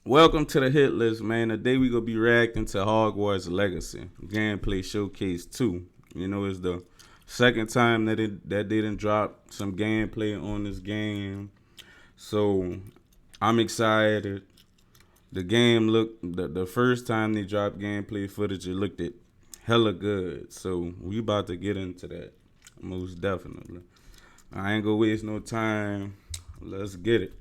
Welcome to the hit list, man. Today we gonna be reacting to Hogwarts Legacy gameplay showcase 2. You know, it's the second time that they didn't drop some gameplay on this game, so I'm excited. The game looked the first time they dropped gameplay footage, it looked it hella good. So we about to get into that, most definitely. I ain't gonna waste no time. Let's get it.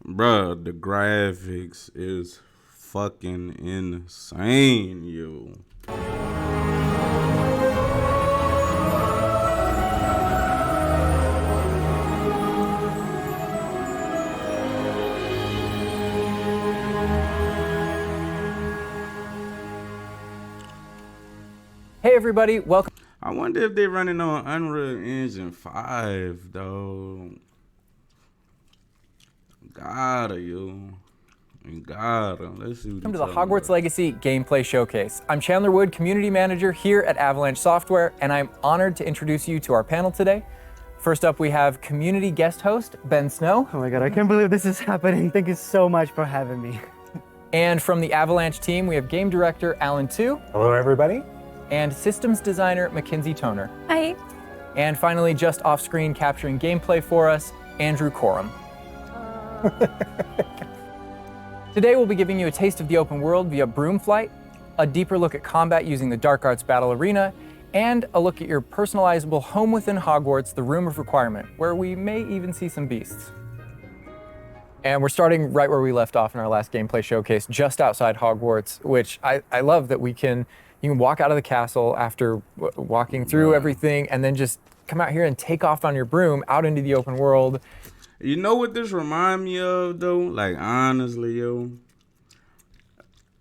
Bruh, the graphics is fucking insane, yo. Hey everybody, welcome. I wonder if they're running on Unreal Engine 5, though. Gotta, yo. Gotta. Let's see what Welcome to the Hogwarts Legacy gameplay showcase. I'm Chandler Wood, community manager here at Avalanche Software, and I'm honored to introduce you to our panel today. First up, we have community guest host, Ben Snow. Oh my god, I can't believe this is happening. Thank you so much for having me. And from the Avalanche team, we have game director, Alan Tu. Hello, everybody. And systems designer, Mackenzie Toner. Hi. And finally, just off screen capturing gameplay for us, Andrew Coram. Today we'll be giving you a taste of the open world via broom flight, a deeper look at combat using the Dark Arts Battle Arena, and a look at your personalizable home within Hogwarts, the Room of Requirement, where we may even see some beasts. And we're starting right where we left off in our last gameplay showcase, just outside Hogwarts, which I love that you can walk out of the castle after walking through everything and then just come out here and take off on your broom out into the open world. You know what this remind me of, though? Like, honestly, yo.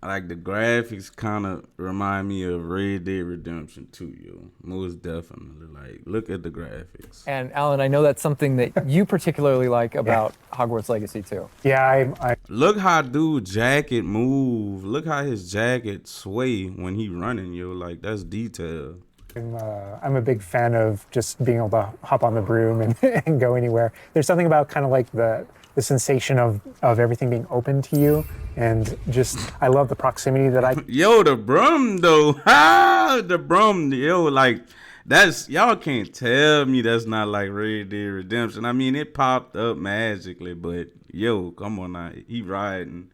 Like, the graphics kind of remind me of Red Dead Redemption 2, yo. Most definitely. Like, look at the graphics. And Alan, I know that's something that you particularly like about Hogwarts Legacy too. Yeah, I Look how dude jacket move. Look how his jacket sway when he running, yo. Like, that's detail. I'm a big fan of just being able to hop on the broom and go anywhere. There's something about kind of like the sensation of everything being open to you, and just I love the proximity that I. Yo, the broom though, the broom, yo, like that's y'all can't tell me that's not like Red Dead Redemption. I mean, it popped up magically, but yo, come on now, he riding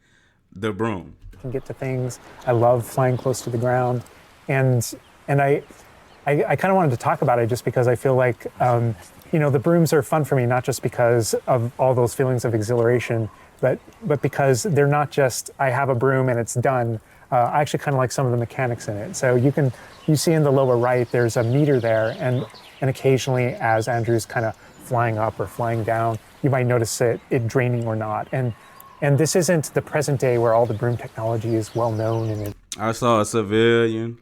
the broom. Can get to things. I love flying close to the ground, and I kind of wanted to talk about it just because I feel like, the brooms are fun for me, not just because of all those feelings of exhilaration, but because they're not just, I have a broom and it's done. I actually kind of like some of the mechanics in it. So you see in the lower right, there's a meter there, and occasionally as Andrew's kind of flying up or flying down, you might notice it draining or not. And this isn't the present day where all the broom technology is well known. And I saw a civilian.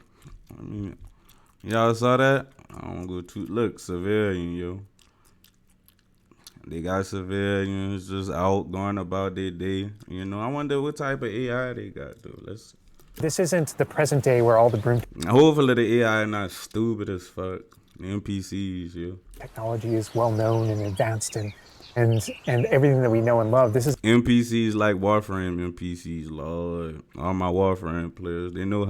I mean, y'all saw that? I don't go too. Look, civilian, yo. They got civilians just out going about their day. You know, I wonder what type of AI they got, though. This isn't the present day where all the broom Hopefully the AI not stupid as fuck. The NPCs, yo. technology is well known and advanced and everything that we know and love. This is NPCs like Warframe NPCs, Lord. All my Warframe players, they know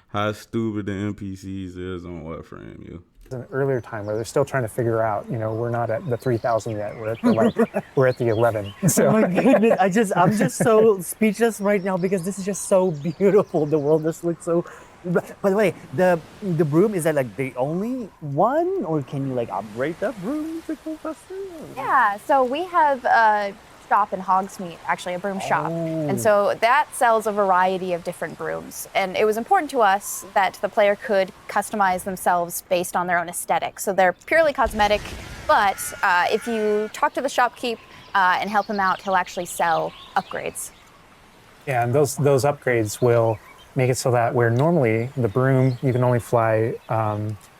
how stupid the NPCs is on Warframe, yo. an earlier time where they're still trying to figure out, we're not at the 3,000 yet. We're at we're at the 11. So. Oh my goodness, I'm just so speechless right now because this is just so beautiful. The world just looks so. By the way, the broom, is that like the only one, or can you like upgrade that broom to go faster? Yeah, so we have shop in Hogsmeade, actually a broom shop. And so that sells a variety of different brooms. And it was important to us that the player could customize themselves based on their own aesthetic. So they're purely cosmetic, but if you talk to the shopkeep and help him out, he'll actually sell upgrades. Yeah, and those upgrades will make it so that where normally the broom, you can only fly,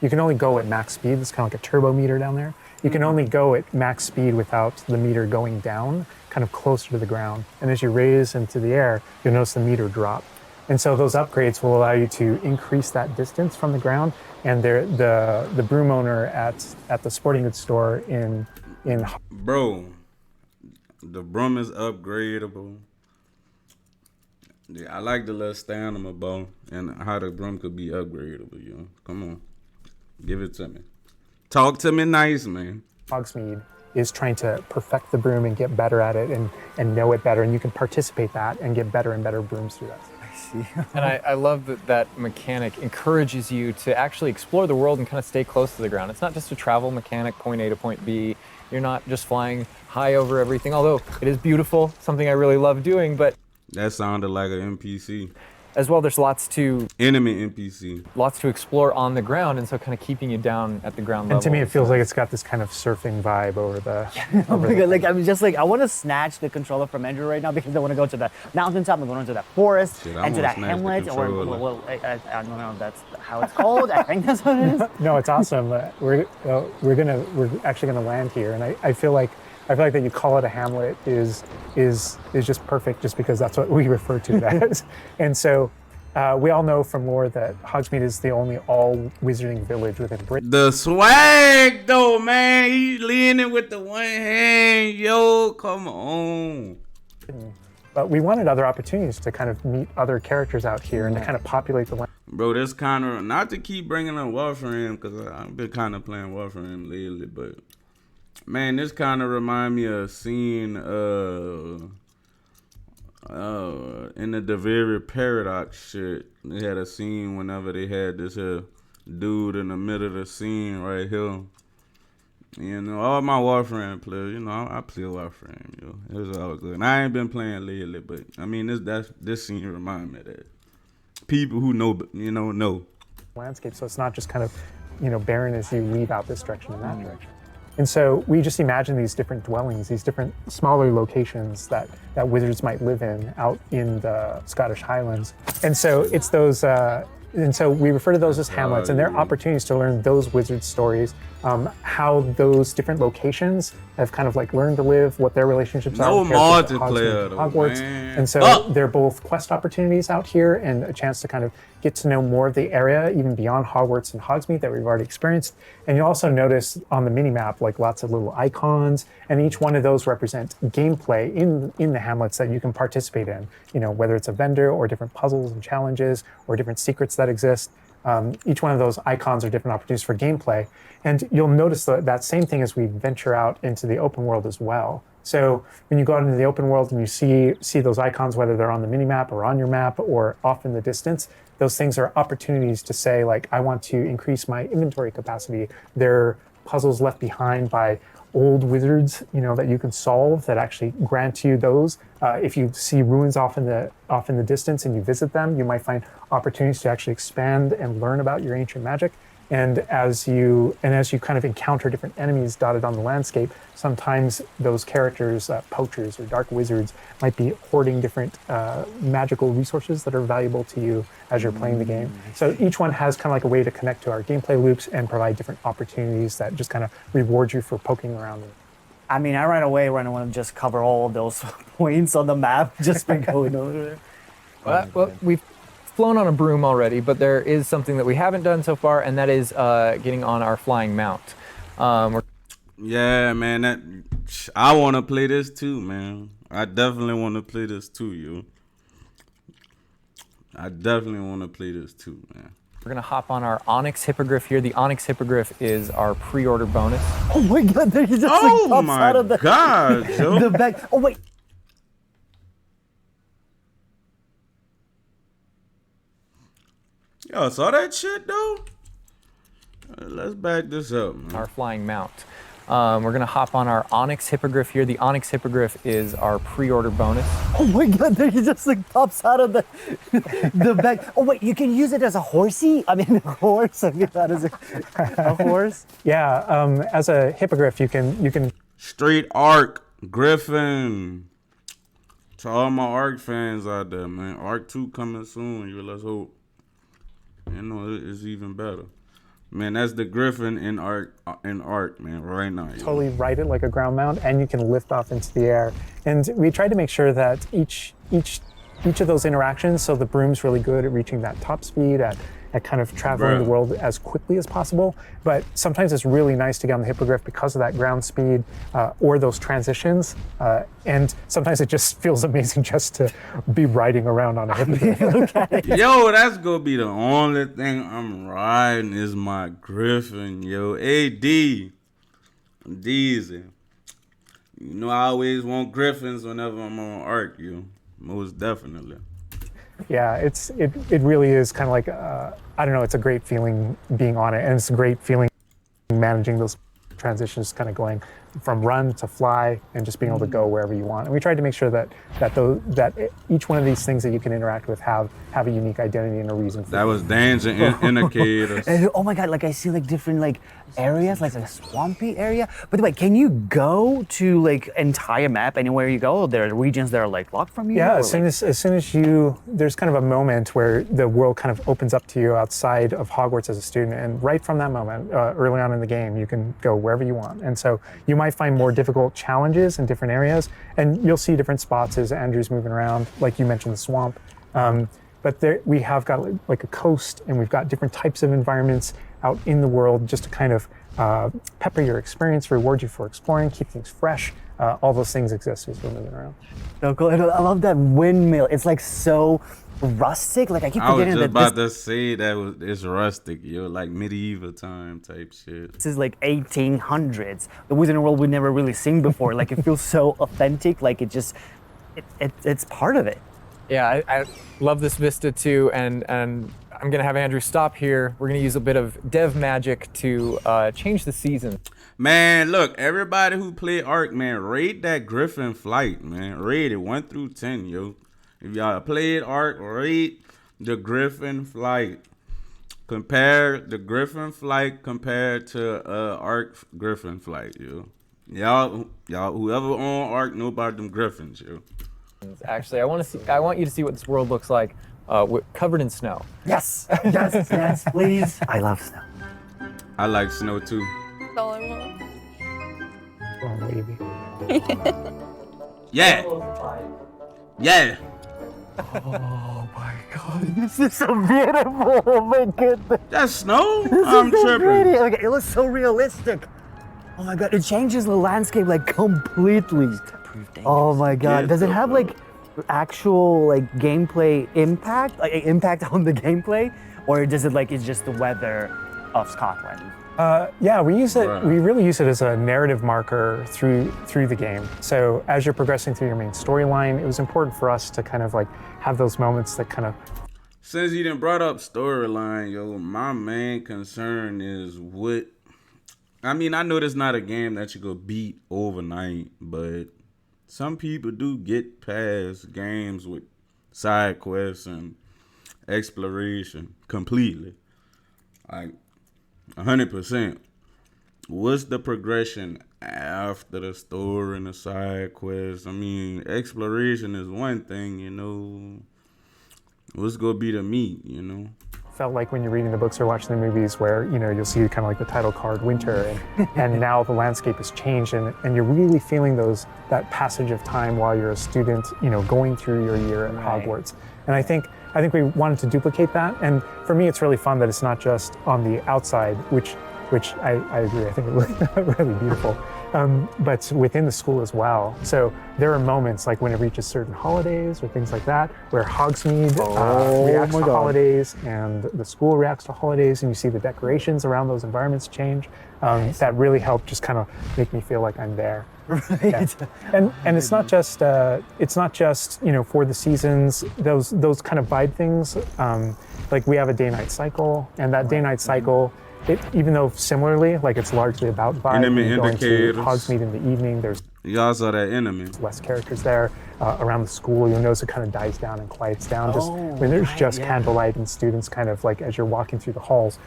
you can only go at max speed. It's kind of like a turbo meter down there. You can only go at max speed without the meter going down, kind of closer to the ground. And as you raise into the air, you'll notice the meter drop. And so those upgrades will allow you to increase that distance from the ground. And the broom owner at the sporting goods store in Bro, the broom is upgradable. Yeah, I like the little stand about and how the broom could be upgradable, yo. Come on. Give it to me. Talk to me nice, man. Hogsmeade is trying to perfect the broom and get better at it and know it better. And you can participate that and get better and better brooms through that. I see. And I love that mechanic encourages you to actually explore the world and kind of stay close to the ground. It's not just a travel mechanic, point A to point B. You're not just flying high over everything, although it is beautiful, something I really love doing, but That sounded like an NPC. as well, there's lots to Enemy NPC. explore on the ground, and so kind of keeping you down at the ground level. And to me, it feels like it's got this kind of surfing vibe over the. Oh my god, like I'm just like I want to snatch the controller from Andrew right now because I want to go to the mountaintop, I'm going to that forest, Shit, I and to wanna that snatch the hamlet, or controller. well, I don't know if that's how it's called. I think that's what it is. No, it's awesome. We're actually gonna land here, and I feel like that you call it a hamlet is just perfect, just because that's what we refer to it as. And so we all know from lore that Hogsmeade is the only all wizarding village within Britain. The swag, though, man. He leaning with the one hand. Yo, come on. But we wanted other opportunities to kind of meet other characters out here and to kind of populate the land. Bro, this kind of, not to keep bringing up Warframe, because I've been kind of playing Warframe lately, but man, this kind of remind me of a scene in the Devere Paradox shit. They had a scene whenever they had this dude in the middle of the scene right here. You know, all my Warframe players, you know, I play Warframe, yo. It was all good. And I ain't been playing lately, but I mean, this scene remind me of that. People who know, you know. Landscape, so it's not just kind of, barren as you leave out this direction and that direction. And so we just imagine these different dwellings, these different smaller locations that wizards might live in out in the Scottish Highlands. And so it's those, and so we refer to those as hamlets, and they're opportunities to learn those wizard stories, how those different locations have kind of like learned to live, what their relationships are. No with characters at multiplayer, though, Hogwarts. man. And so they're both quest opportunities out here and a chance to kind of get to know more of the area, even beyond Hogwarts and Hogsmeade that we've already experienced. And you'll also notice on the mini-map, like lots of little icons, and each one of those represent gameplay in the hamlets that you can participate in, whether it's a vendor or different puzzles and challenges or different secrets that exist. Each one of those icons are different opportunities for gameplay. And you'll notice that same thing as we venture out into the open world as well. So when you go out into the open world and you see those icons, whether they're on the mini-map or on your map or off in the distance, those things are opportunities to say, like, I want to increase my inventory capacity. They're puzzles left behind by old wizards, that you can solve that actually grant you those. If you see ruins off in the distance and you visit them, you might find opportunities to actually expand and learn about your ancient magic. And as you kind of encounter different enemies dotted on the landscape, sometimes those characters, poachers or dark wizards, might be hoarding different magical resources that are valuable to you as you're playing the game. So each one has kind of like a way to connect to our gameplay loops and provide different opportunities that just kind of reward you for poking around. I mean, I right away want to just cover all of those points on the map just by going over there. Well, we've flown on a broom already, but there is something that we haven't done so far, and that is getting on our flying mount. Yeah, man, I want to play this too, man. I definitely want to play this too, yo. I definitely want to play this too, man. We're gonna hop on our Onyx Hippogriff here. The Onyx Hippogriff is our pre-order bonus. Oh my god, there he just Oh pops my out of the God, yo. the back. Oh wait. Y'all saw that shit, though? Let's back this up, man. Our flying mount. We're gonna hop on our Onyx Hippogriff here. The Onyx Hippogriff is our pre-order bonus. Oh my god, there he just like pops out of the the bag. Oh wait, you can use it as a horsey? I mean a horse. I mean that is a horse. Yeah, as a hippogriff, you can. Straight Arc Griffin. To all my Arc fans out there, man. Arc 2 coming soon. Let's hope. You know, it's even better. Man, that's the Griffin in Arc, man, right now. Totally ride it like a ground mount, and you can lift off into the air. And we tried to make sure that each of those interactions, so the broom's really good at reaching that top speed, at kind of traveling the world as quickly as possible. But sometimes it's really nice to get on the hippogriff because of that ground speed or those transitions. And sometimes it just feels amazing just to be riding around on a hippogriff. Okay. Yo, that's gonna be the only thing I'm riding is my Griffin, yo. AD. Deezy. You know I always want Griffins whenever I'm on Arc, yo. Most definitely. Yeah, it really is kind of like, I don't know, it's a great feeling being on it, and it's a great feeling managing those transitions, kind of going from run to fly and just being able to go wherever you want. And we tried to make sure that each one of these things that you can interact with have a unique identity and a reason for That was danger indicators. And, oh my god, like I see like different like areas, like a swampy area. By the way, can you go to like entire map anywhere you go? Or there are regions that are like locked from you? Yeah, or, as soon as you, there's kind of a moment where the world kind of opens up to you outside of Hogwarts as a student, and right from that moment, early on in the game, you can go wherever you want. And so you might find more difficult challenges in different areas, and you'll see different spots as Andrew's moving around, like you mentioned the swamp. But there, we have got like a coast, and we've got different types of environments out in the world just to kind of pepper your experience, reward you for exploring, keep things fresh. All those things exist as we're moving around. So cool. And I love that windmill. It's like so rustic. Like I keep I was forgetting just that about to say it's rustic, yo, like medieval time type shit. this is like 1800s. The Wizarding World we've never really seen before. Like it feels so authentic. Like it's part of it. Yeah, I love this vista too, and I'm gonna have Andrew stop here. We're gonna use a bit of dev magic to change the season. Man, look, everybody who played Arc, man, rate that Griffin flight, man. Rate it 1 through 10, yo. If y'all played Arc, rate the Griffin flight. Compare the Griffin flight compared to Arc Griffin flight, yo. Y'all, whoever on Arc know about them Griffins, yo. Actually, I want you to see what this world looks like, covered in snow. Yes, yes, yes, please. I love snow. I like snow too. That's all I want. Oh, baby. Yeah. Yeah. Oh my god, this is so beautiful. Oh my goodness. That's snow? This I'm is so tripping. pretty. Okay, it looks so realistic. Oh my god, it changes the landscape like completely. Oh my god, Yes, does it bro. have like actual like gameplay impact, like impact on the gameplay, or does it like it's just the weather of Scotland? Yeah, we use it. Right. We really use it as a narrative marker through the game. So as you're progressing through your main storyline, it was important for us to kind of like have those moments that kind of. Since you done brought up storyline, yo, my main concern is what. I mean, I know this not a game that you go beat overnight, but some people do get past games with side quests and exploration completely. Like 100%. What's the progression after the story and the side quests? I mean, exploration is one thing, you know. What's gonna be the meat, you know? Felt like when you're reading the books or watching the movies where, you know, you'll see kind of like the title card winter and now the landscape has changed and you're really feeling that passage of time while you're a student, you know, going through your year at Hogwarts. And I think we wanted to duplicate that. And for me, it's really fun that it's not just on the outside, which I agree, I think it looked really beautiful, but within the school as well. So there are moments like when it reaches certain holidays or things like that, where Hogsmeade reacts to holidays and the school reacts to holidays, and you see the decorations around those environments change. That really helped just kind of make me feel like I'm there. Right. Yeah. And it's not just you know, for the seasons, those kind of vibe things. Like we have a day-night cycle, and that day-night cycle even though similarly, like it's largely about vibe. Enemy You go into indicators. Hogsmeade in the evening, there's Y'all saw that enemy. less characters there. Around the school, you'll notice it kind of dies down and quiets down just when there's right, just yeah. candlelight and students kind of like as you're walking through the halls.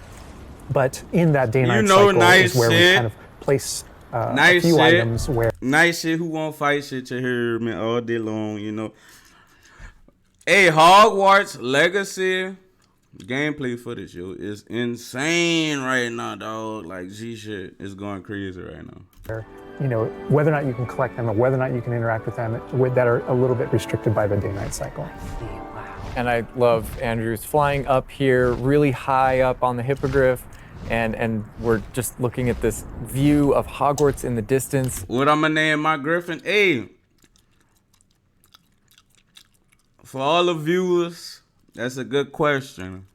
But in that day-night know, cycle nice is where shit. we kind of place a Nice few shit. items where Nice shit. Who won't fight shit? You hear me all day long, you know. Hey, Hogwarts Legacy gameplay footage, yo, is insane right now, dog. Like G shit is going crazy right now. you know, whether or not you can collect them or whether or not you can interact with them that are a little bit restricted by the day-night cycle. And I love Andrew's flying up here, really high up on the hippogriff, and we're just looking at this view of Hogwarts in the distance. What I'm gonna name my griffin? Hey, for all the viewers, that's a good question.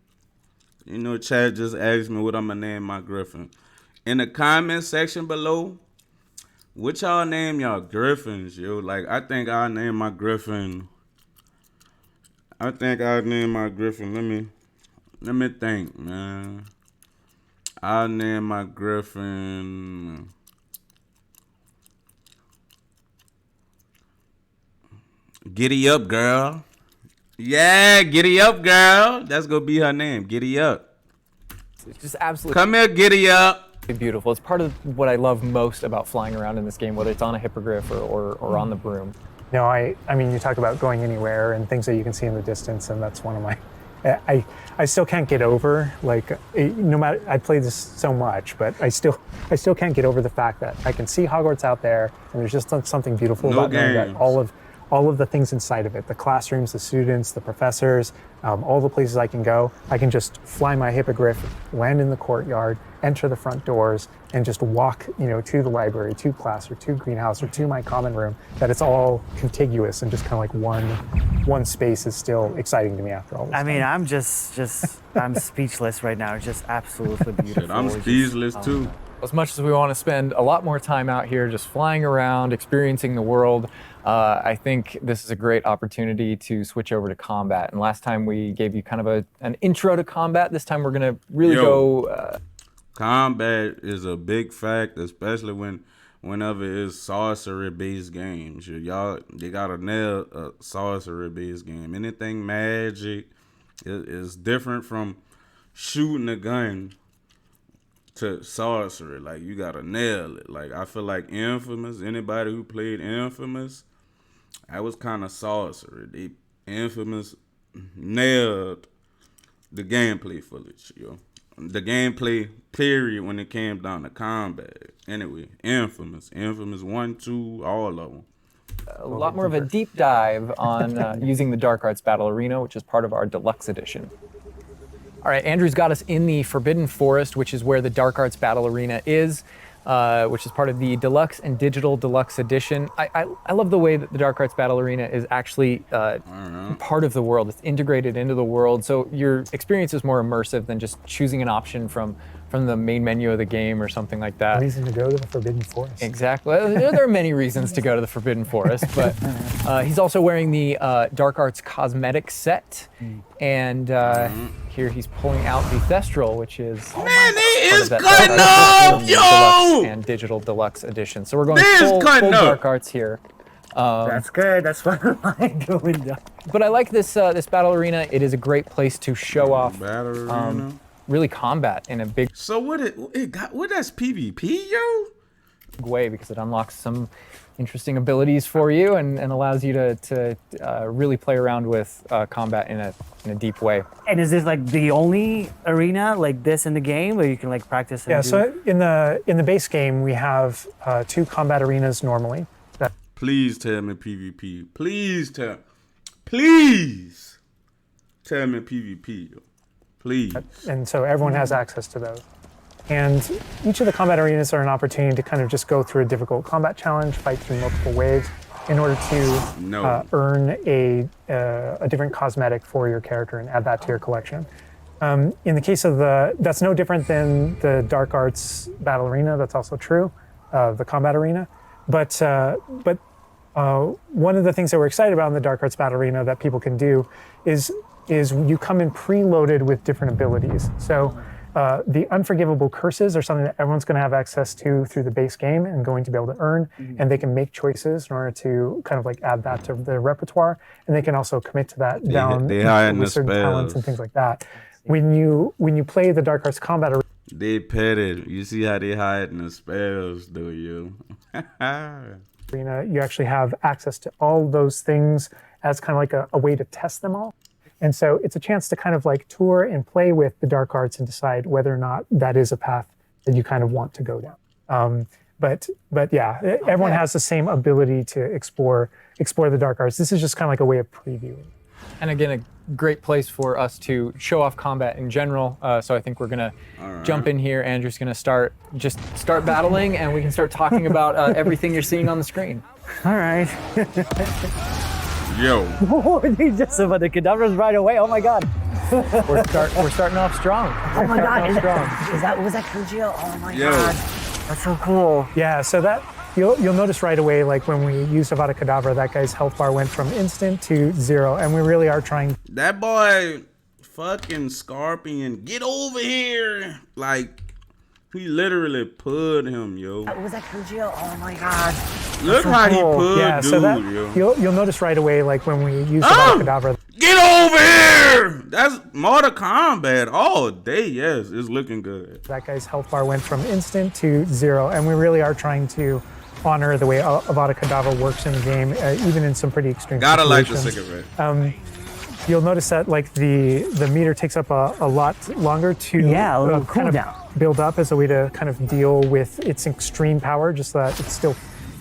You know, Chad just asked me what I'm gonna name my griffin. In the comment section below, what y'all name y'all griffins, yo? Like, I think I'll name my griffin. Let me think, man. I'll name my griffin. Giddy up, girl. Yeah, giddy up, girl. That's gonna be her name. Giddy up. It's just absolutely Come here, giddy up. beautiful. It's part of what I love most about flying around in this game, whether it's on a hippogriff or on the broom. No, I mean, you talk about going anywhere and things that you can see in the distance, and that's one of my. I still can't get over, like, no matter, I play this so much, but I still can't get over the fact that I can see Hogwarts out there, and there's just something beautiful No about knowing that games. all of the things inside of it, the classrooms, the students, the professors, all the places I can go, I can just fly my hippogriff, land in the courtyard, enter the front doors, and just walk, you know, to the library, to class, or to greenhouse, or to my common room. That it's all contiguous and just kind of like one space is still exciting to me after all this. I mean, time. I'm just I'm speechless right now. It's just absolutely beautiful. Shit, I'm It's just- speechless oh, too. As much as we want to spend a lot more time out here just flying around, experiencing the world, I think this is a great opportunity to switch over to combat. And last time we gave you kind of an intro to combat. This time we're going to really go... Combat is a big fact, especially whenever it's sorcery-based games. They gotta nail a sorcery-based game. Anything magic is different from shooting a gun to sorcery. Like, you gotta nail it. Like, I feel like Infamous, anybody who played Infamous, that was kind of sorcery. Infamous nailed the gameplay footage, yo. The gameplay period when it came down to combat. Anyway, Infamous 1, 2, all of them. a lot more of a deep dive on using the Dark Arts Battle Arena, which is part of our deluxe edition. All right, Andrew's got us in the Forbidden Forest, which is where the Dark Arts Battle Arena is, which is part of the Deluxe and Digital Deluxe Edition. I love the way that the Dark Arts Battle Arena is actually part of the world. It's integrated into the world, so your experience is more immersive than just choosing an option from the main menu of the game or something like that. Reason to go to the Forbidden Forest. Exactly. There are many reasons to go to the Forbidden Forest, but he's also wearing the Dark Arts cosmetic set, and here he's pulling out the Thestral, which is Man, they part is of that cutting Dark Arts up, Deluxe yo! and Digital Deluxe Edition. So we're going They is full cutting up. Dark Arts here. That's good. That's what I like doing. But I like this this battle arena. It is a great place to show off Battle Arena. really combat in a big So what that's PvP, yo? way, because it unlocks some interesting abilities for you and allows you to really play around with combat in a deep way. And is this like the only arena like this in the game where you can like practice? And Yeah, do- so in the base game we have 2 combat arenas normally. Please tell me PvP. Please tell me PvP, yo. Please. And so everyone has access to those. And each of the combat arenas are an opportunity to kind of just go through a difficult combat challenge, fight through multiple waves, in order to earn a different cosmetic for your character and add that to your collection. In the case of that's no different than the Dark Arts Battle Arena. That's also true, the combat arena. But one of the things that we're excited about in the Dark Arts Battle Arena that people can do is you come in preloaded with different abilities. So the unforgivable curses are something that everyone's going to have access to through the base game and going to be able to earn, and they can make choices in order to kind of like add that to their repertoire, and they can also commit to that down with certain talents and things like that. When you play the Dark Arts Combat Arena, they petted. You see how they hiding the spells, though, yo. you actually have access to all those things as kind of like a way to test them all. And so it's a chance to kind of like tour and play with the dark arts and decide whether or not that is a path that you kind of want to go down. But yeah, everyone has the same ability to explore the dark arts. This is just kind of like a way of previewing. And again, a great place for us to show off combat in general. So I think we're gonna jump in here. Andrew's gonna start battling, and we can start talking about everything you're seeing on the screen. All right. Yo. Oh, they just about the cadavers right away. Oh my god. We're starting off strong. Oh my god. Strong. Was that Kujio? Oh my Yo. god. That's so cool. Yeah, so that you'll notice right away, like when we used Avada Kedavra, that guy's health bar went from instant to 0, and we really are trying. That boy, fucking Scorpion, get over here! Like, he literally put him, yo. Was that Kujio? Oh my god. Look how he put Yeah, dude, so that yo. you'll notice right away, like when we used Avada Kedavra. Get over here! That's Mortal Kombat all day. Yes, it's looking good. That guy's health bar went from instant to 0, and we really are trying to honor the way Avada Kedavra works in the game, even in some pretty extreme Gotta like the situations. cigarette. You'll notice that like the meter takes up a lot longer to Yeah, a little kind cooldown. of build up as a way to kind of deal with its extreme power, just so that it's still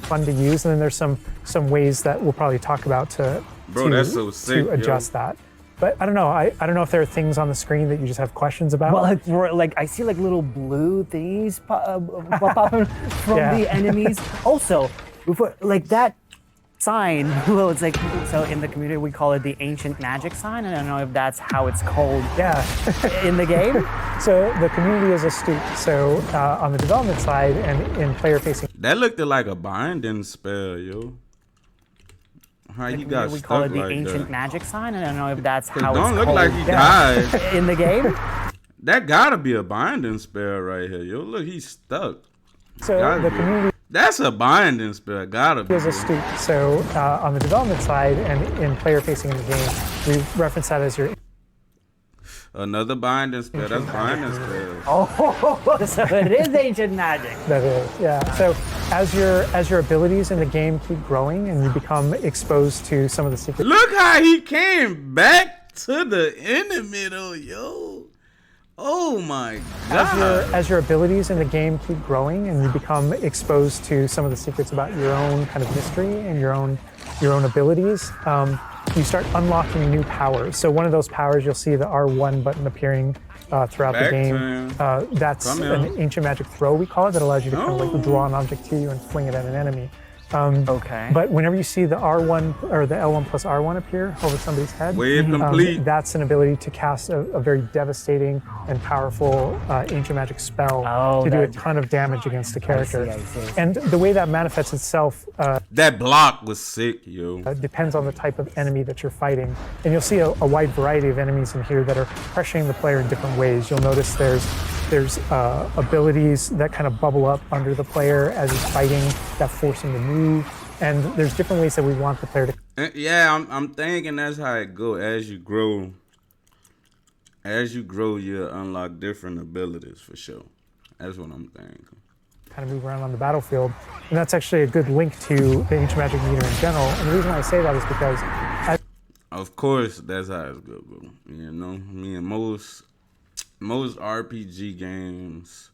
fun to use. And then there's some ways that we'll probably talk about to That's so sick, to adjust that. But I don't know. I don't know if there are things on the screen that you just have questions about. Well, like I see like little blue things popping from the enemies. Also, like that sign, well, it's like, so in the community we call it the ancient magic sign. I don't know if that's how it's called in the game. So the community is astute. So on the development side and in player facing. That looked like a binding spell, yo. How you got we stuck call it the like ancient that? magic sign. I don't know if that's how It don't it's look called like he died. in the game. That gotta be a binding spell right here, yo. Look, he's stuck. So Gotta the be. community That's a binding spell. Gotta be. is astute. So on the development side and in player facing in the game, we reference that as your Another binding spell. That's binding spell. Oh, so it is ancient magic. That is, yeah. So as your abilities in the game keep growing and you become exposed to some of the secrets. Look how he came back to the enemy, though, yo. Oh my god. As your abilities in the game keep growing and you become exposed to some of the secrets about your own kind of mystery and your own abilities, you start unlocking new powers. So one of those powers, you'll see the R1 button appearing throughout the game. That's an ancient magic throw, we call it, that allows you to kind of like draw an object to you and fling it at an enemy. Okay. But whenever you see the R1 or the L1 plus R1 appear over somebody's head, Wave complete. that's an ability to cast a very devastating and powerful ancient magic spell to do a ton of damage against the character. I see. And the way that manifests itself That block was sick, yo. depends on the type of enemy that you're fighting. And you'll see a wide variety of enemies in here that are pressuring the player in different ways. You'll notice there's abilities that kind of bubble up under the player as he's fighting that force him to move. And there's different ways that we want the player to. Yeah, I'm thinking that's how it go. As you grow, you unlock different abilities for sure. That's what I'm thinking. Kind of move around on the battlefield. And that's actually a good link to the ancient magic meter in general. And the reason why I say that is because Of course, that's how it's good, bro. You know, I mean, most RPG games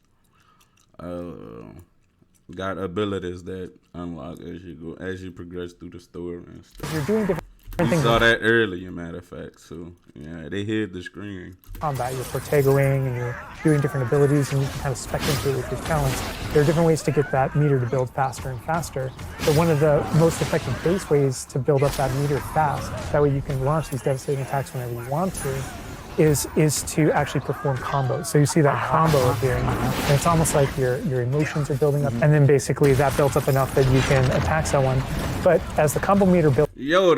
got abilities that unlock as you progress through the story and stuff. you're doing different We things saw that earlier, matter of fact. So yeah, they hid the screen. in combat. You're Portegoing and you're doing different abilities and you can kind of spec into it with your talents. There are different ways to get that meter to build faster and faster. But one of the most effective base ways to build up that meter fast, that way you can launch these devastating attacks whenever you want to, is to actually perform combos. So you see that combo appearing, and it's almost like your emotions are building up, and then basically that builds up enough that you can attack someone. But as the combo meter builds, Yo,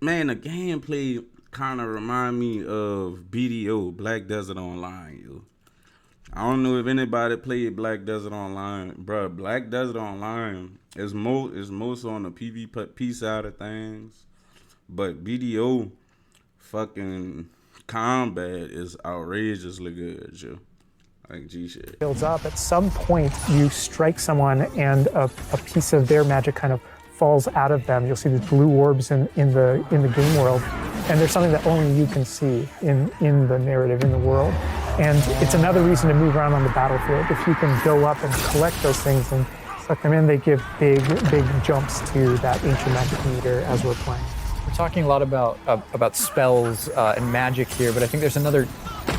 man, the gameplay kind of remind me of BDO, Black Desert Online, yo. I don't know if anybody played Black Desert Online, bruh. Black Desert Online is most on the PvP side of things, but BDO fucking combat is outrageously good, yo. Like G shit. Builds up. At some point, you strike someone, and a piece of their magic kind of falls out of them. You'll see these blue orbs in the game world, and there's something that only you can see in the narrative, in the world. And it's another reason to move around on the battlefield. If you can go up and collect those things and suck them in, they give big jumps to that ancient magic meter as we're playing. We're talking a lot about spells and magic here, but I think there's another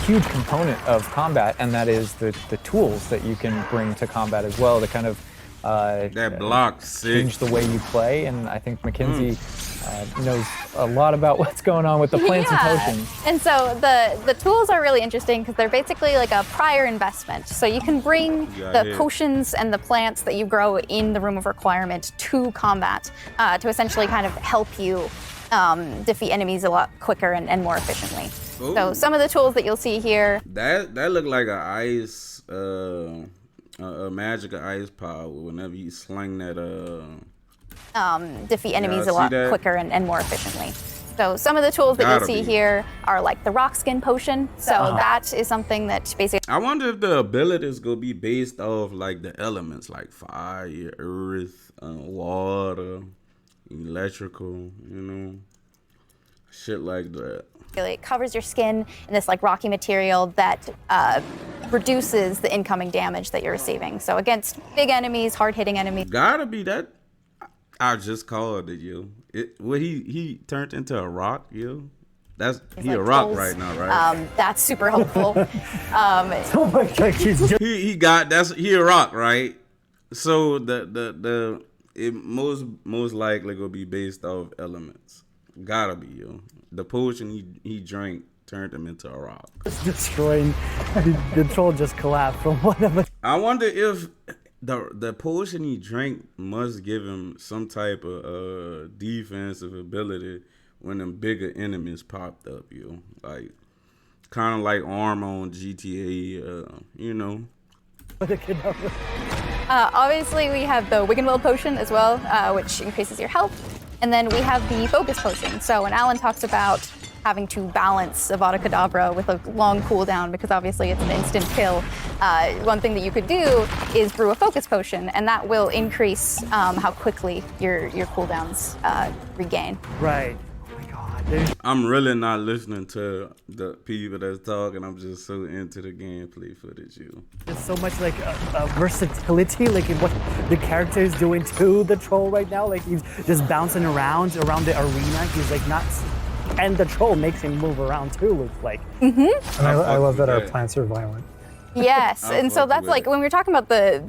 huge component of combat, and that is the tools that you can bring to combat as well to kind of that block change the way you play. And I think Mackenzie knows a lot about what's going on with the plants and potions. And so the tools are really interesting because they're basically like a prior investment. So you can bring the potions and the plants that you grow in the room of requirement to combat to essentially kind of help you defeat enemies a lot quicker and more efficiently. Ooh. So some of the tools that you'll see here. That look like a ice, a magic ice power. Whenever you sling that, defeat enemies a lot quicker and more efficiently. So some of the tools that you'll see here are like the rock skin potion. So that is something that basically. I wonder if the abilities gonna be based off like the elements, like fire, earth, water, electrical, you know, shit like that. It covers your skin in this like rocky material that reduces the incoming damage that you're receiving. So against big enemies, hard-hitting enemies. Gotta be that. I just called it, yo. He turned into a rock, yo. He like a rock trolls. Right now, right? That's super helpful. So much like he a rock, right? So it most likely gonna be based off elements. Gotta be, yo. The potion he drank turned him into a rock. It's destroying. The troll just collapsed from whatever. I wonder if the potion he drank must give him some type of defensive ability when them bigger enemies popped up, yo. Like kind of like armor on GTA, you know. Obviously, we have the Wig and Will potion as well, which increases your health. And then we have the focus potion. So when Alan talks about having to balance Avada Kedavra with a long cooldown, because obviously it's an instant kill, one thing that you could do is brew a focus potion, and that will increase how quickly your cooldowns regain. Right. I'm really not listening to the people that's talking. I'm just so into the gameplay footage, you. There's so much like versatility, like in what the character is doing to the troll right now. Like he's just bouncing around the arena. He's like not, and the troll makes him move around too. It's like. Mm-hmm. And I love that our plants are violent. Yes, and so that's like when we were talking about the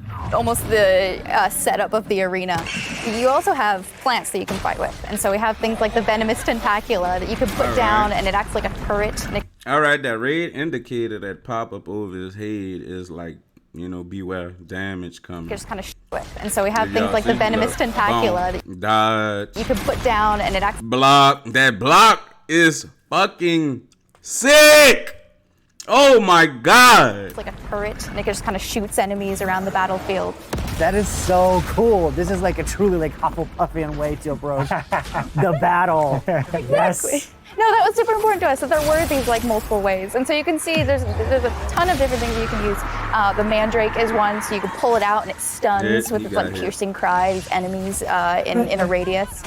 setup of the arena, you also have plants that you can fight with. And so we have things like the venomous tentacula that you can put down and it acts like a turret. All right, that red indicator that pop up over his head is like, you know, beware, damage coming. You're just kind of with. And so we have things like the venomous tentacula that you can put down and it acts. Block. That block is fucking sick. Oh my God! It's like a turret, and it just kind of shoots enemies around the battlefield. That is so cool. This is like a truly like Hufflepuffian way to approach the battle. Exactly. Yes. No, that was super important to us, that there were these like multiple ways. And so you can see there's a ton of different things you can use. The Mandrake is one, so you can pull it out and it stuns with its like piercing cry, these enemies in a radius.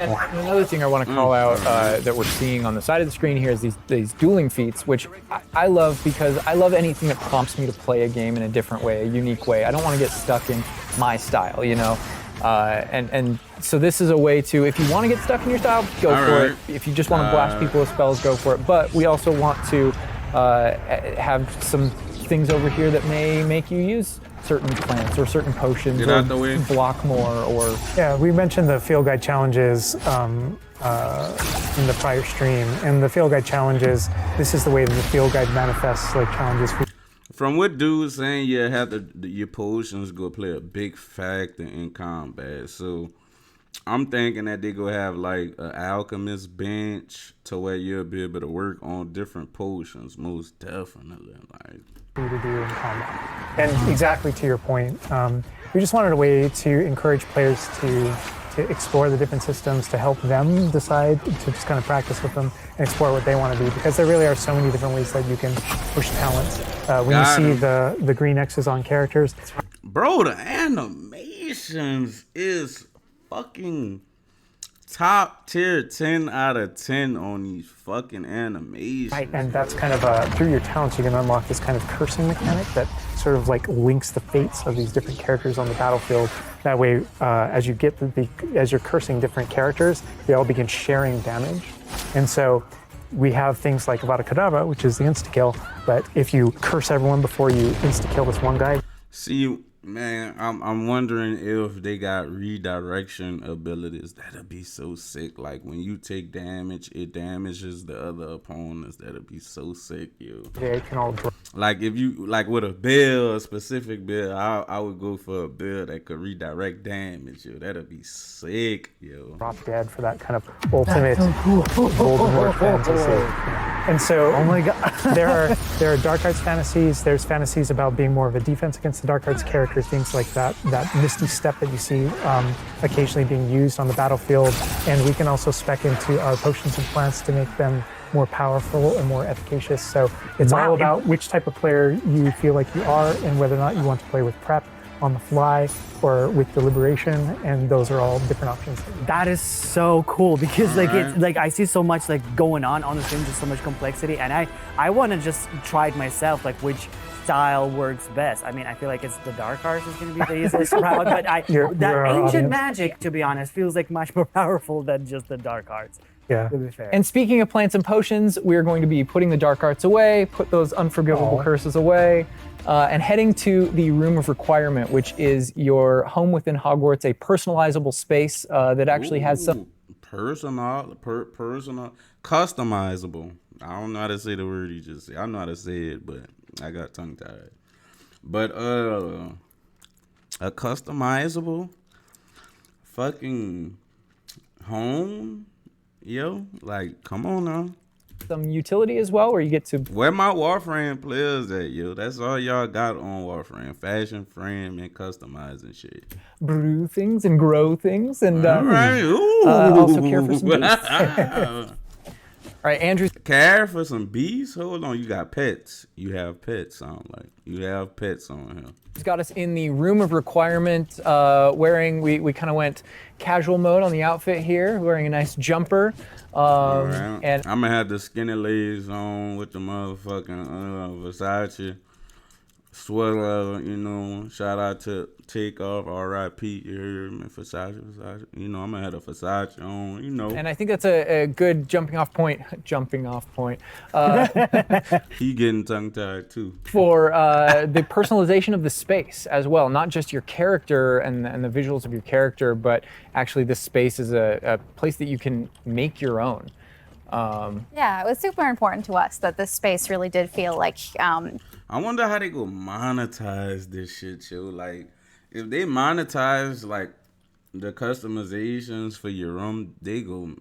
And another thing I want to call out that we're seeing on the side of the screen here is these dueling feats, which I love because I love anything that prompts me to play a game in a different way, a unique way. I don't want to get stuck in my style, you know? And so this is a way to, if you want to get stuck in your style, go for it. If you just want to blast people with spells, go for it. But we also want to have some things over here that may make you use certain plants or certain potions or block more or... Yeah, we mentioned the field guide challenges in the prior stream, and the field guide challenges, this is the way that the field guide manifests like challenges. From what dude's saying, you have your potions go play a big factor in combat. So I'm thinking that they gonna have like an alchemist bench to where you'll be able to work on different potions. Most definitely, like. To do in combat. And exactly to your point, we just wanted a way to encourage players to explore the different systems, to help them decide, to just kind of practice with them and explore what they want to do, because there really are so many different ways that you can push talents. When you see the green X's on characters. Bro, the animations is fucking top tier 10 out of 10 on these fucking animations. Right, and that's kind of through your talents you can unlock this kind of cursing mechanic that sort of like links the fates of these different characters on the battlefield. That way, as you get as you're cursing different characters, they all begin sharing damage. And so we have things like Avada Kedavra, which is the insta-kill, but if you curse everyone before you insta-kill this one guy. See, man, I'm wondering if they got redirection abilities. That'll be so sick. Like when you take damage, it damages the other opponents. That'll be so sick, yo. They can all drop. Like if you like with a build, a specific build, I would go for a build that could redirect damage, yo. That'll be sick, yo. Drop dead for that kind of ultimate Voldemort fantasy. And so, Oh my god. there are dark arts fantasies. There's fantasies about being more of a defense against the dark arts characters, things like that misty step that you see occasionally being used on the battlefield. And we can also spec into our potions and plants to make them more powerful and more efficacious. So it's all about which type of player you feel like you are and whether or not you want to play with prep, on the fly, or with deliberation, and those are all different options. That is so cool because like it's like I see so much like going on the stream, just so much complexity, and I want to just try it myself, like which style works best. I mean, I feel like it's the dark arts is going to be the easiest route, but that ancient magic, to be honest, feels like much more powerful than just the dark arts. Yeah. To be fair. And speaking of plants and potions, we're going to be putting the dark arts away, put those unforgivable curses away, and heading to the Room of Requirement, which is your home within Hogwarts, a personalizable space that actually has some personal, customizable. I don't know how to say the word you just said. I know how to say it, but I got tongue tied. But a customizable fucking home. Yo, like, come on now. some utility as well, where you get to... Where my Warframe players at, yo? That's all y'all got on Warframe. Fashion frame and customizing shit. brew things and grow things and All right. also care for some beasts. All right, Andrew. Care for some beasts? Hold on, you got pets. You have pets, sound like. You have pets on here. He's got us in the Room of Requirement, wearing, we kind of went casual mode on the outfit here, wearing a nice jumper. Right. And I'm gonna have the skinny legs on with the motherfucking Versace sweater, you know. Shout out to Takeoff, R.I.P. You hear me? Versace. You know, I'm gonna have the Versace on, you know. And I think that's a good jumping off point. He getting tongue tied too. For the personalization of the space as well, not just your character and the visuals of your character, but actually this space is a place that you can make your own. Yeah, it was super important to us that this space really did feel like. I wonder how they go monetize this shit, yo. Like, if they monetize like the customizations for your room, they go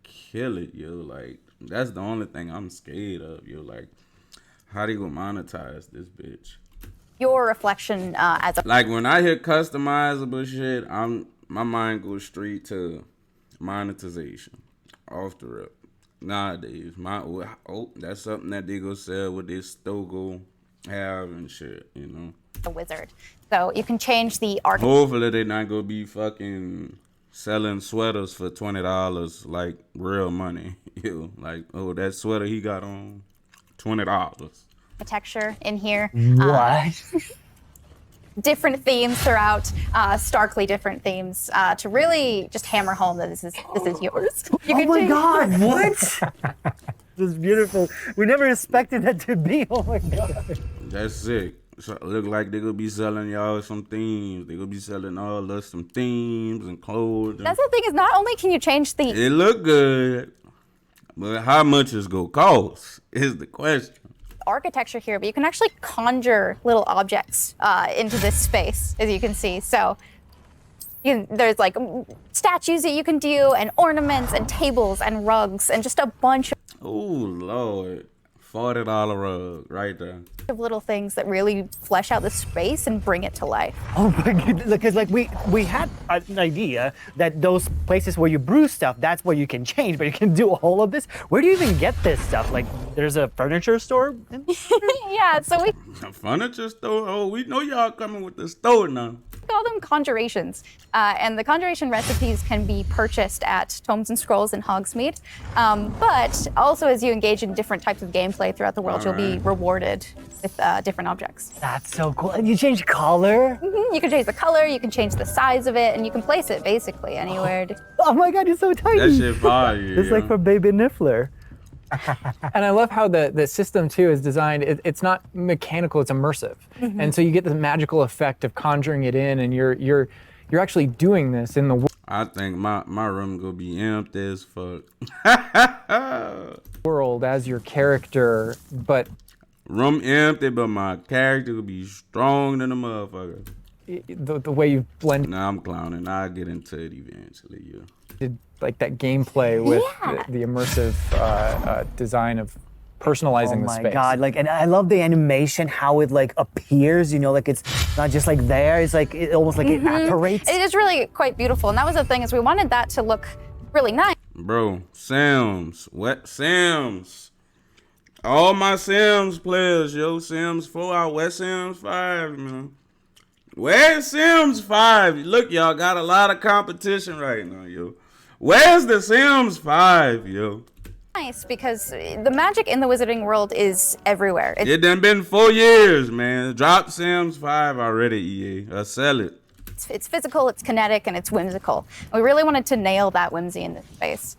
kill it, yo. Like, that's the only thing I'm scared of, yo. Like, how they go monetize this bitch? Your reflection as a Like, when I hear customizable shit, my mind goes straight to monetization off the rip. Nowadays, that's something that they go sell with this Stogo have and shit, you know. wizard. So you can change the arc. Hopefully they not gonna be fucking selling sweaters for $20 like real money. Yo, like, oh, that sweater he got on, $20. Architecture in here. What? Different themes throughout, starkly different themes, to really just hammer home that this is yours. You Oh can my change- God! What? This is beautiful. We never expected that to be. Oh my God. That's sick. So, look like they gonna be selling y'all some themes. They gonna be selling all us some themes and clothes. That's the thing is not only can you change the It look good, but how much it's gonna cost is the question. architecture here, but you can actually conjure little objects into this space, as you can see. So There's like statues that you can do, and ornaments, and tables, and rugs, and just a bunch Oh Lord, $40 rug right there. of little things that really flesh out the space and bring it to life. Oh my god, because like we had an idea that those places where you brew stuff, that's where you can change, but you can do all of this. Where do you even get this stuff? Like, there's a furniture store? Yeah, so we A furniture store? Oh, we know y'all coming with the store now. call them conjurations. And the conjuration recipes can be purchased at Tomes and Scrolls in Hogsmeade. But also as you engage in different types of gameplay throughout the world, you'll be rewarded with different objects. That's so cool. And you change color? You can change the color, you can change the size of it, and you can place it basically anywhere. Oh my god, it's so tiny. That shit fire. It's like for Baby Niffler. And I love how the system too is designed. It's not mechanical; it's immersive, and so you get the magical effect of conjuring it in, and you're actually doing this in the I think my room gonna be empty as fuck. world as your character, but Room empty, but my character will be strong than a motherfucker. the way you blended Nah, I'm clowning. I'll get into it eventually, yeah. like that gameplay with Yeah. the immersive design of personalizing Oh the my space. god, like, and I love the animation, how it like appears, you know, like it's not just like there, it's like it almost like it apparates. It is really quite beautiful, and that was the thing, is we wanted that to look really nice. Bro, Sims. What Sims? All my Sims players, yo. Sims 4 out. Where Sims 5, man? Where's Sims 5? Look, y'all got a lot of competition right now, yo. Where's the Sims 5, yo? Nice, because the magic in the wizarding world is everywhere. It done been 4 years, man. Drop Sims 5 already, EA. Sell it. It's physical, it's kinetic, and it's whimsical. We really wanted to nail that whimsy in this space.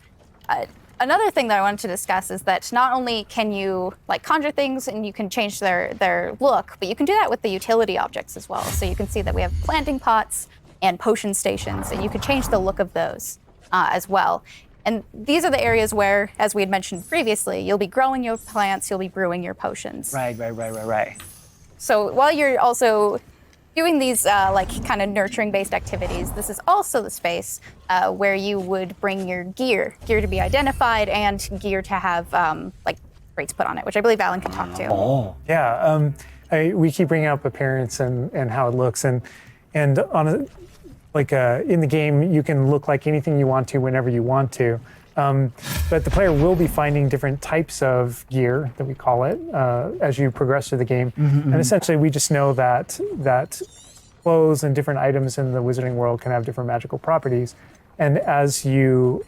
Another thing that I wanted to discuss is that not only can you like conjure things and you can change their look, but you can do that with the utility objects as well. So you can see that we have planting pots and potion stations, and you can change the look of those as well. And these are the areas where, as we had mentioned previously, you'll be growing your plants, you'll be brewing your potions. Right. So while you're also doing these like kind of nurturing based activities, this is also the space where you would bring your gear to be identified, and gear to have like rates put on it, which I believe Alan can talk to. Oh. Yeah, we keep bringing up appearance and how it looks, and on a, like in the game you can look like anything you want to whenever you want to, but the player will be finding different types of gear, that we call it, as you progress through the game. And essentially we just know that clothes and different items in the wizarding world can have different magical properties. And as you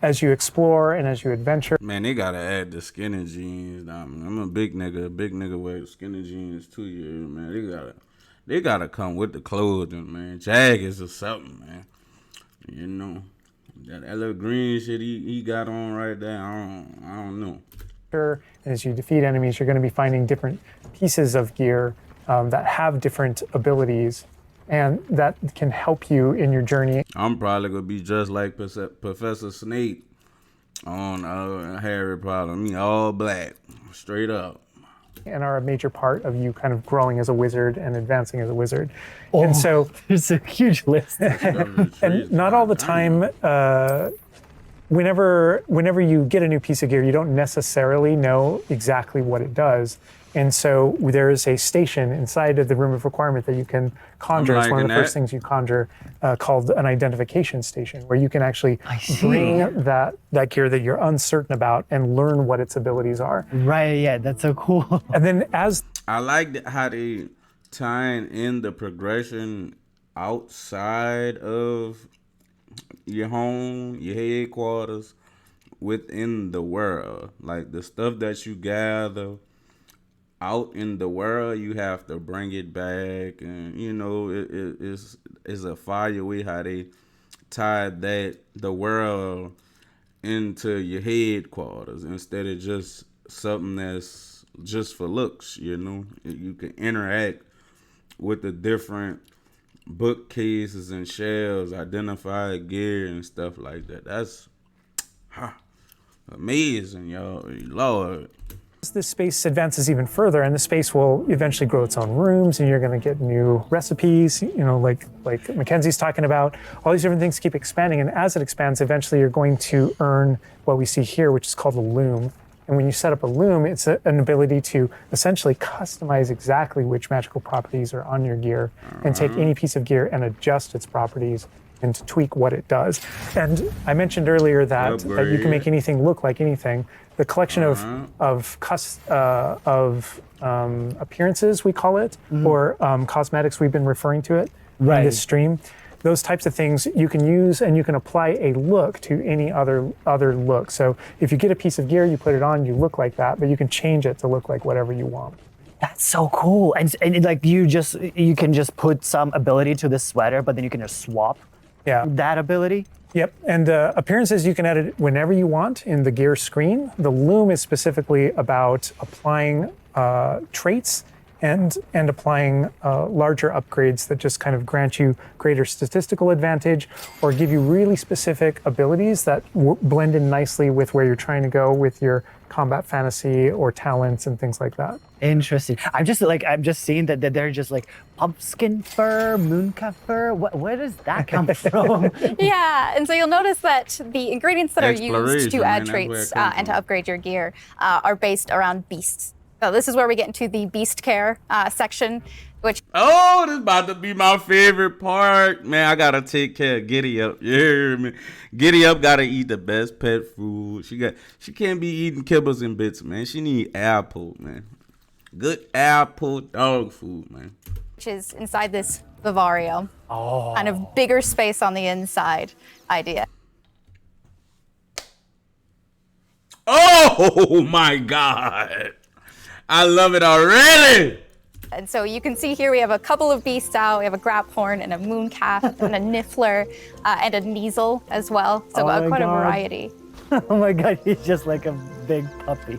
explore and as you adventure, Man, they gotta add the skinny jeans. I'm a big nigga wear skinny jeans 2 years, man. They gotta come with the clothing, man. Jaggers or something, man. You know, that little green shit he got on right there. I don't know. and as you defeat enemies, you're going to be finding different pieces of gear that have different abilities, and that can help you in your journey. I'm probably gonna be just like Professor Snape on Harry Potter. Me all black, straight up. And are a major part of you kind of growing as a wizard and advancing as a wizard. And so There's a huge list. and not all the time, whenever you get a new piece of gear, you don't necessarily know exactly what it does. And so there is a station inside of the room of requirement that you can conjure. It's one of the first things you conjure, called an identification station, where you can actually bring that gear that you're uncertain about and learn what its abilities are. Right, yeah, that's so cool. And then as I like how they tying in the progression outside of your home, your headquarters, within the world. Like the stuff that you gather out in the world, you have to bring it back, and you know it's a fire way how they tied the world into your headquarters instead of just something that's just for looks. You know, you can interact with the different bookcases and shelves, identify gear and stuff like that. That's amazing, y'all. Lord. This space advances even further, and the space will eventually grow its own rooms, and you're going to get new recipes, you know, like Mackenzie's talking about. All these different things keep expanding, and as it expands, eventually you're going to earn what we see here, which is called a loom. And when you set up a loom, it's an ability to essentially customize exactly which magical properties are on your gear and take any piece of gear and adjust its properties and to tweak what it does. And I mentioned earlier that you can make anything look like anything. The collection of appearances, we call it, or cosmetics, we've been referring to it in this stream. Those types of things you can use, and you can apply a look to any other look. So if you get a piece of gear, you put it on, you look like that, but you can change it to look like whatever you want. That's so cool. And like you can just put some ability to this sweater, but then you can just swap that ability. Yep, and appearances you can edit whenever you want in the gear screen. The loom is specifically about applying traits and applying larger upgrades that just kind of grant you greater statistical advantage or give you really specific abilities that blend in nicely with where you're trying to go with your combat fantasy or talents and things like that. Interesting. I'm just seeing that they're just like pumpkin fur, mooncalf fur. Where does that come from? Yeah, and so you'll notice that the ingredients that are used to add man, traits and to upgrade your gear are based around beasts. So this is where we get into the beast care section, which... Oh, this about to be my favorite part. Man, I gotta take care of Giddy Up. You hear me? Giddy Up gotta eat the best pet food. She can't be eating kibbles and bits, man. She need apple, man. Good apple dog food, man. Which is inside this Vivario. Oh. Kind of bigger space on the inside idea. Oh my God. I love it already. And so you can see here we have a couple of beasts out. We have a graphorn and a mooncalf and a niffler and a Kneasel as well. So quite a variety. Oh my God, he's just like a big puppy.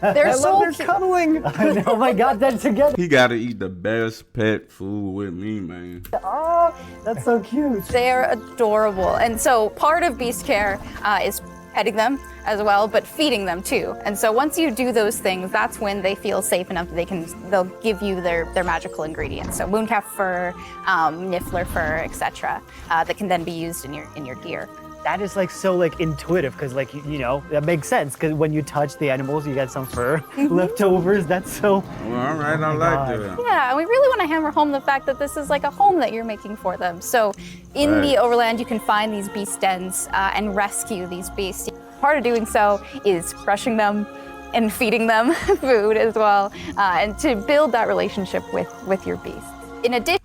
They're so cute. Cuddling. Oh my God, they're together. He gotta eat the best pet food with me, man. Oh, that's so cute. They're adorable. And so part of beast care is petting them as well, but feeding them too. And so once you do those things, that's when they feel safe enough that they'll give you their magical ingredients. So mooncalf fur, niffler fur, etc. That can then be used in your gear. That is like so like intuitive because like you know that makes sense because when you touch the animals you get some fur leftovers. That's so. Well, all right, I like that. Yeah, and we really want to hammer home the fact that this is like a home that you're making for them. So in the overland, you can find these beast dens and rescue these beasts. Part of doing so is brushing them and feeding them food as well, and to build that relationship with your beast. In addition,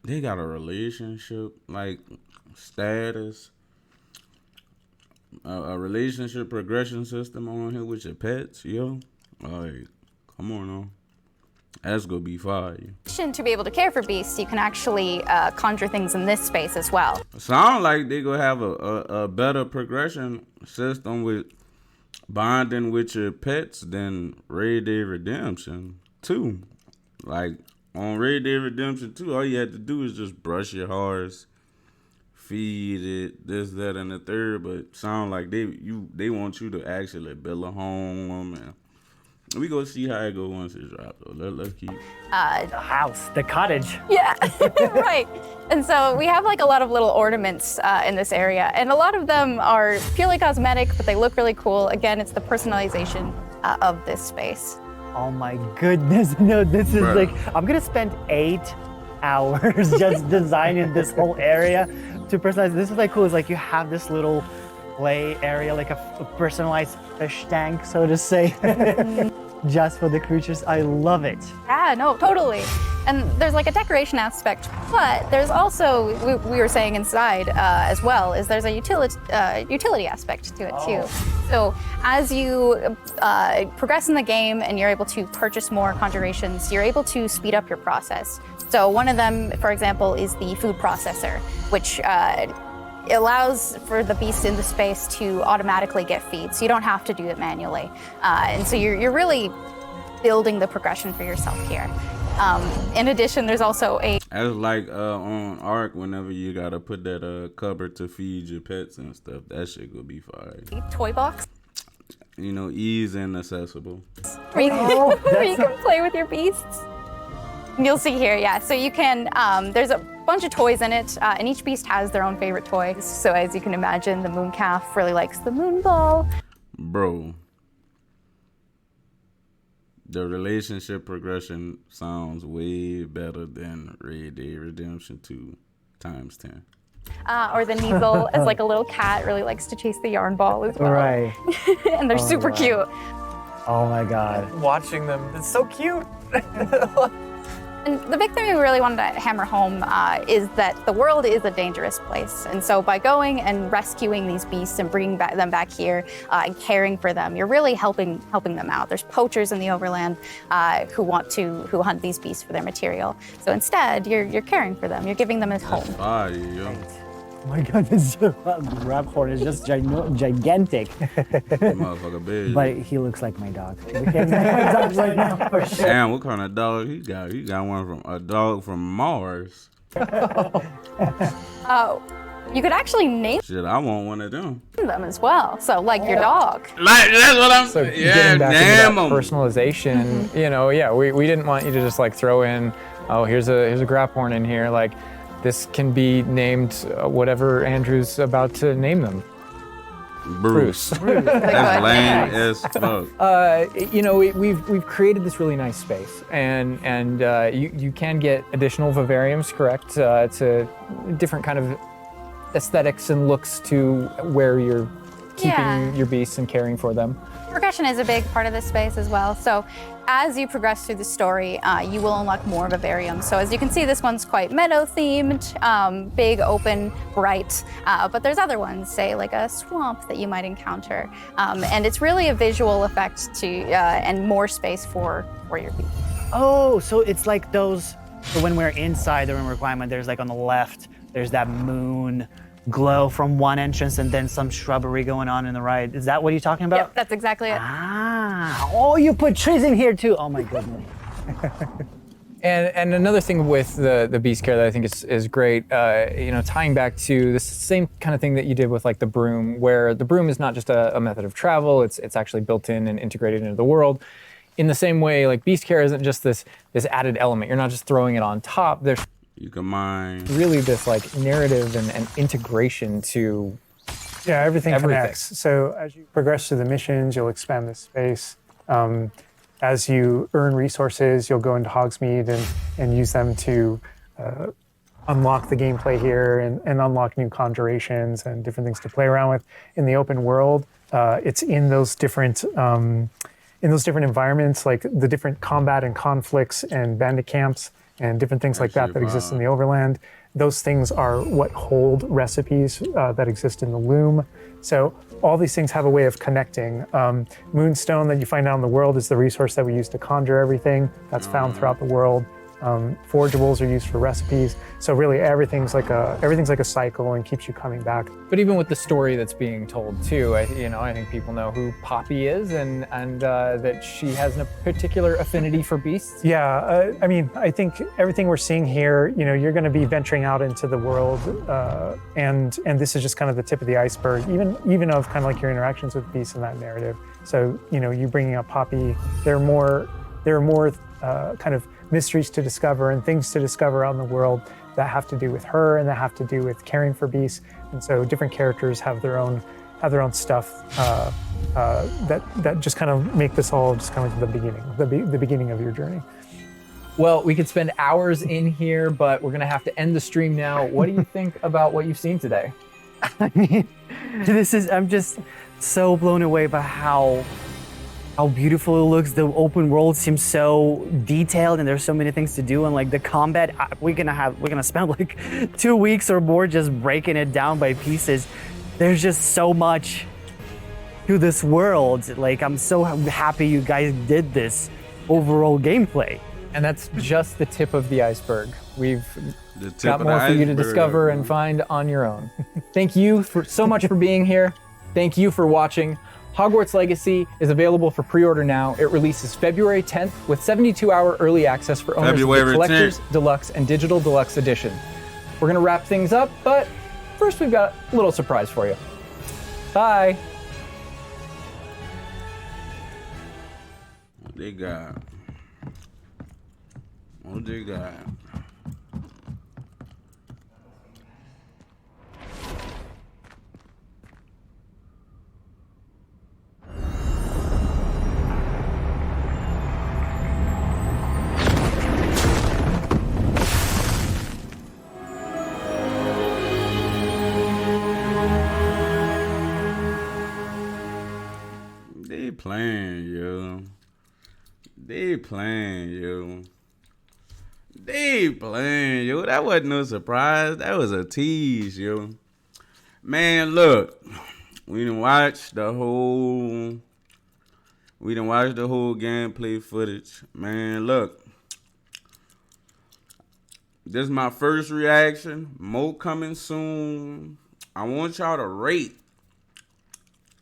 they got a relationship like status. A relationship progression system on here with your pets, yo. Like, come on, now. That's gonna be fire. To be able to care for beasts, you can actually conjure things in this space as well. Sound like they gonna have a better progression system with bonding with your pets than Red Dead Redemption 2. Like, on Red Dead Redemption 2, all you had to do is just brush your horse, feed it, this, that, and the third, but sound like they want you to actually build a home, and we go see how it go once it's dropped. Though. Let's keep the house, the cottage. Yeah, right. And so we have like a lot of little ornaments in this area, and a lot of them are purely cosmetic, but they look really cool. Again, it's the personalization of this space. Oh my goodness! No, this is like I'm gonna spend 8 hours just designing this whole area. To personalize, this is like cool. It's like you have this little play area, like a personalized fish tank, so to say, just for the creatures. I love it. Yeah, no, totally. And there's like a decoration aspect, but there's also, we were saying inside as well, is there's a utility aspect to it too. So as you progress in the game and you're able to purchase more conjurations, you're able to speed up your process. So one of them, for example, is the food processor, which allows for the beast in the space to automatically get feed, so you don't have to do it manually. And so you're really building the progression for yourself here. In addition, there's also That's like on Ark, whenever you gotta put that cupboard to feed your pets and stuff, that shit gonna be fire. toy box. You know, easy and accessible. where you can play with your beasts. You'll see here, yeah. So you can, there's a bunch of toys in it, and each beast has their own favorite toy. So as you can imagine, the moon calf really likes the moon ball. Bro, the relationship progression sounds way better than Red Dead Redemption 2 times 10. Or the Neasel, as like a little cat, really likes to chase the yarn ball as well. Right. And they're super cute. Oh my God. Watching them, it's so cute. And the big thing we really wanted to hammer home is that the world is a dangerous place. And so by going and rescuing these beasts and bringing them back here and caring for them, you're really helping them out. There's poachers in the overland who hunt these beasts for their material. So instead, you're caring for them. You're giving them a home. Fire, yo. Oh my God, this Raphorn is just gigantic. Motherfucker big. But he looks like my dog. We can't make my dogs right now for sure. Damn, what kind of dog he got? He got one from a dog from Mars. Oh, you could actually name Shit, I want one of them. them as well. So like your dog. Like, that's what I'm So saying. Yeah, getting back damn into that 'em. personalization, you know, yeah, we didn't want you to just like throw in, oh, here's a Graphorn in here. Like, this can be named whatever Andrew's about to name them. Bruce. That's lame as fuck. You know, we've created this really nice space, and you can get additional vivariums, correct, to different kind of aesthetics and looks to where you're keeping your beasts and caring for them. Progression is a big part of this space as well. So as you progress through the story, you will unlock more vivariums. So as you can see, this one's quite meadow themed, big, open, bright. But there's other ones, say like a swamp that you might encounter. And it's really a visual effect and more space for your beast. Oh, so it's like those, so when we're inside the room requirement, there's like on the left, there's that moon glow from one entrance and then some shrubbery going on in the right. Is that what you're talking about? Yep, that's exactly it. Ah, oh, you put trees in here too. Oh my goodness. And another thing with the beast care that I think is great, you know, tying back to the same kind of thing that you did with like the broom, where the broom is not just a method of travel, it's actually built in and integrated into the world. In the same way, like beast care isn't just this added element. You're not just throwing it on top. There's You can mine. really this like narrative and integration to Yeah, everything Everything. connects. So as you progress through the missions, you'll expand the space. As you earn resources, you'll go into Hogsmeade and use them to unlock the gameplay here and unlock new conjurations and different things to play around with. In the open world, it's in those different environments, like the different combat and conflicts and bandit camps and different things like that exist in the overland. Those things are what hold recipes that exist in the loom. So all these things have a way of connecting. Moonstone that you find out in the world is the resource that we use to conjure everything. That's found throughout the world. Forgeables are used for recipes. So really everything's like a cycle and keeps you coming back. But even with the story that's being told too, I think people know who Poppy is and that she has a particular affinity for beasts. Yeah, I mean, I think everything we're seeing here, you know, you're going to be venturing out into the world, and this is just kind of the tip of the iceberg, even of kind of like your interactions with beasts in that narrative. So, you know, you bringing up Poppy, there are more kind of mysteries to discover and things to discover out in the world that have to do with her and that have to do with caring for beasts. And so different characters have their own stuff that just kind of make this all just kind of the beginning of your journey. Well, we could spend hours in here, but we're gonna have to end the stream now. What do you think about what you've seen today? I mean, I'm just so blown away by how beautiful it looks. The open world seems so detailed and there's so many things to do, and like the combat, we're gonna spend like 2 weeks or more just breaking it down by pieces. There's just so much to this world. Like, I'm so happy you guys did this overall gameplay. And that's just the tip of the iceberg. We've The tip got of the more for you to iceberg. discover and find on your own. Thank you so much for being here. Thank you for watching. Hogwarts Legacy is available for pre-order now. It releases February 10th with 72-hour early access for owners of the February Collector's 10th. Deluxe and Digital Deluxe Edition. We're gonna wrap things up, but first we've got a little surprise for you. Bye. they got? What they got? They playing, yo. They playing, yo. They playing, yo. That wasn't no surprise. That was a tease, yo. Man, look. We done watched the whole gameplay footage. Man, look. This is my first reaction. More coming soon. I want y'all to rate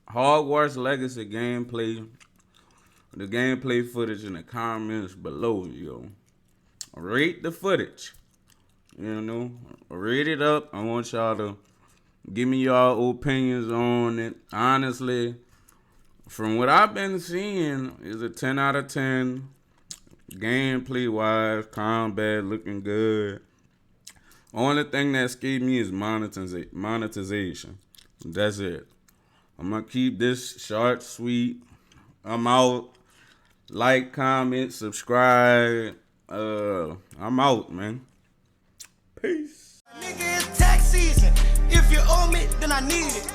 Hogwarts Legacy gameplay, the gameplay footage in the comments below, yo. Rate the footage, you know. Rate it up. I want y'all to give me y'all opinions on it. Honestly, from what I've been seeing, is a 10 out of 10. Gameplay wise, combat looking good. Only thing that scared me is monetization. That's it. I'm gonna keep this short, sweet. I'm out. Like, comment, subscribe. I'm out, man. Peace. Nigga, it's tax season. If you owe me, then I need it.